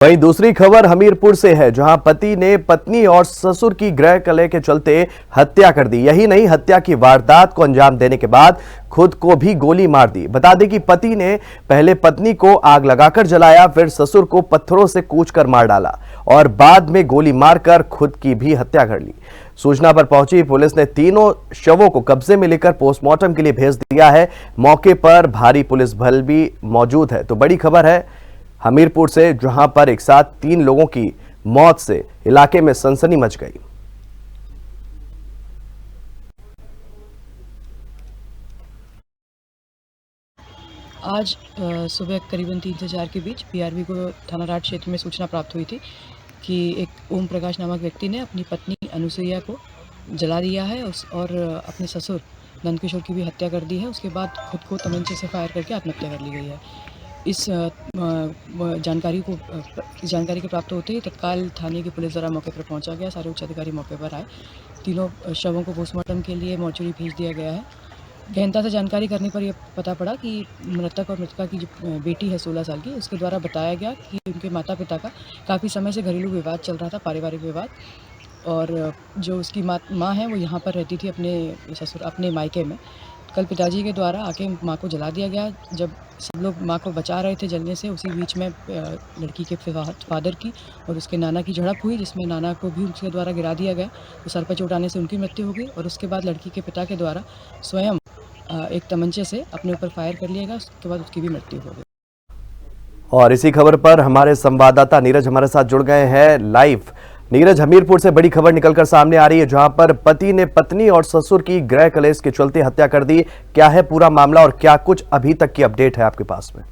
वहीं दूसरी खबर हमीरपुर से है, जहां पति ने पत्नी और ससुर की गृह कलह के चलते हत्या कर दी। यही नहीं, हत्या की वारदात को अंजाम देने के बाद खुद को भी गोली मार दी। बता दें कि पति ने पहले पत्नी को आग लगाकर जलाया, फिर ससुर को पत्थरों से कूचकर मार डाला और बाद में गोली मारकर खुद की भी हत्या कर ली। सूचना पर पहुंची पुलिस ने तीनों शवों को कब्जे में लेकर पोस्टमार्टम के लिए भेज दिया है। मौके पर भारी पुलिस बल भी मौजूद है। तो बड़ी खबर है हमीरपुर से, जहां पर एक साथ 3 लोगों की मौत से इलाके में सनसनी मच गई। आज सुबह करीबन 3 से 4 के बीच पीआरबी को थाना राठ क्षेत्र में सूचना प्राप्त हुई थी कि एक ओम प्रकाश नामक व्यक्ति ने अपनी पत्नी अनुसुईया को जला दिया है और अपने ससुर नंदकिशोर की भी हत्या कर दी है। उसके बाद खुद को तमंचे से फायर करके आत्महत्या कर ली गई है। इस जानकारी के प्राप्त होते ही तत्काल थाने की पुलिस द्वारा मौके पर पहुंचा गया। सारे उच्च अधिकारी मौके पर आए। तीनों शवों को पोस्टमार्टम के लिए मॉर्चरी भेज दिया गया है। गहनता से जानकारी करने पर यह पता पड़ा कि मृतक और मृतका की जो बेटी है 16 साल की, उसके द्वारा बताया गया कि उनके माता पिता का काफ़ी समय से घरेलू विवाद चल रहा था, पारिवारिक विवाद। और जो उसकी माँ है वो यहाँ पर रहती थी अपने मायके में। कल पिताजी के द्वारा आके माँ को जला दिया गया। जब सब लोग माँ को बचा रहे थे जलने से, उसी बीच में लड़की के फादर की और उसके नाना की झड़प हुई, जिसमें नाना को भी उसके द्वारा गिरा दिया गया। तो सर पर चोट आने से उनकी मृत्यु हो गई और उसके बाद लड़की के पिता के द्वारा स्वयं एक तमंचे से अपने ऊपर फायर कर लिया गया। उसके बाद उसकी भी मृत्यु हो गई। और इसी खबर पर हमारे संवाददाता नीरज हमारे साथ जुड़ गए हैं लाइव। नीरज, हमीरपुर से बड़ी खबर निकलकर सामने आ रही है, जहां पर पति ने पत्नी और ससुर की गृह कलेश के चलते हत्या कर दी। क्या है पूरा मामला और क्या कुछ अभी तक की अपडेट है आपके पास में?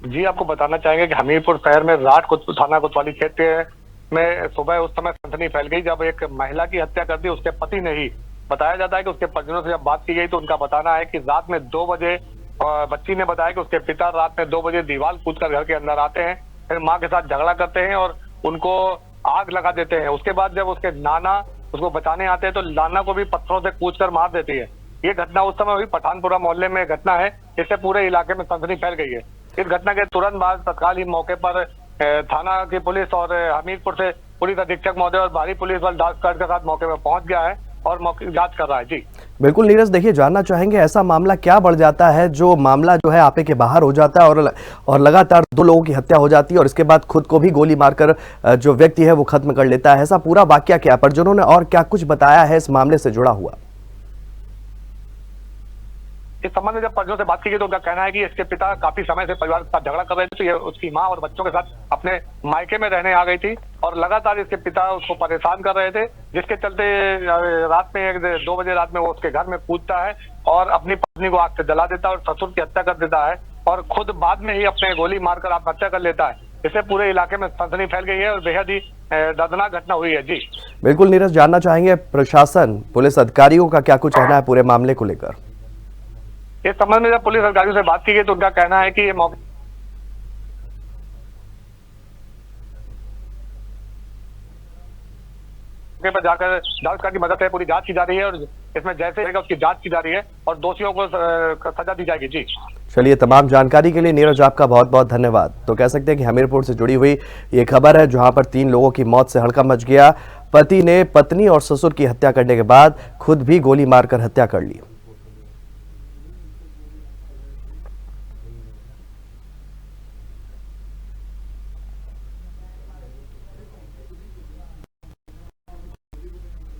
जी, आपको बताना चाहेंगे कि हमीरपुर शहर में राठ थाना कोतवाली क्षेत्र में सुबह उस समय सनसनी फैल गई जब एक महिला की हत्या कर दी उसके पति ने ही। बताया जाता है कि उसके परिजनों से जब बात की गई तो उनका बताना है कि रात में 2 बजे बच्ची ने बताया कि उसके पिता रात में 2 बजे दीवार कूदकर घर के अंदर आते हैं, फिर माँ के साथ झगड़ा करते हैं और उनको आग लगा देते हैं। उसके बाद जब उसके नाना उसको बचाने आते हैं तो नाना को भी पत्थरों से कूचकर मार देती है। ये घटना उस समय हुई, पठानपुरा मोहल्ले में घटना है। इससे पूरे इलाके में सनसनी फैल गई है। इस घटना के तुरंत बाद तत्काल ही मौके पर थाना की पुलिस और हमीरपुर से पुलिस अधीक्षक महोदय और भारी पुलिस बल डाक स्क्वाड के साथ मौके पर पहुंच गया है और मौके की जांच कर रहा है। जी बिल्कुल नीरज, देखिए जानना चाहेंगे ऐसा मामला क्या बढ़ जाता है जो मामला जो है आपे के बाहर हो जाता है और लगातार 2 लोगों की हत्या हो जाती है और इसके बाद खुद को भी गोली मारकर जो व्यक्ति है वो खत्म कर लेता है। ऐसा पूरा वाकया क्या, परिजनों ने और क्या कुछ बताया है इस मामले से जुड़ा हुआ? इस संबंध में जब परिजनों से बात की गई तो उनका कहना है कि इसके पिता काफी समय से परिवार के साथ झगड़ा कर रहे थे। तो ये उसकी माँ और बच्चों के साथ अपने मायके में रहने आ गई थी और लगातार इसके पिता उसको परेशान कर रहे थे, जिसके चलते रात में 2 बजे रात में वो उसके घर में कूदता है और अपनी पत्नी को आग से जला देता है और ससुर की हत्या कर देता है और खुद बाद में ही अपने गोली मारकर आत्महत्या कर लेता है। इससे पूरे इलाके में सनसनी फैल गई है और बेहद ही दर्दनाक घटना हुई है। जी बिल्कुल नीरज, जानना चाहेंगे प्रशासन, पुलिस अधिकारियों का क्या कुछ कहना है पूरे मामले को लेकर? इस संबंध में जब पुलिस अधिकारियों से बात की गई तो उनका कहना है कि ये मौके पर जाकर जांच की मदद से पूरी जांच की जा रही है और इसमें जैसे रहेगा उसकी जांच की जा रही है और दोषियों को सजा दी जाएगी। जी चलिए, तमाम जानकारी के लिए नीरज आपका बहुत बहुत धन्यवाद। तो कह सकते हैं कि हमीरपुर से जुड़ी हुई ये खबर है, जहां पर 3 लोगों की मौत से हड़कंप मच गया। पति ने पत्नी और ससुर की हत्या करने के बाद खुद भी गोली मारकर हत्या कर ली।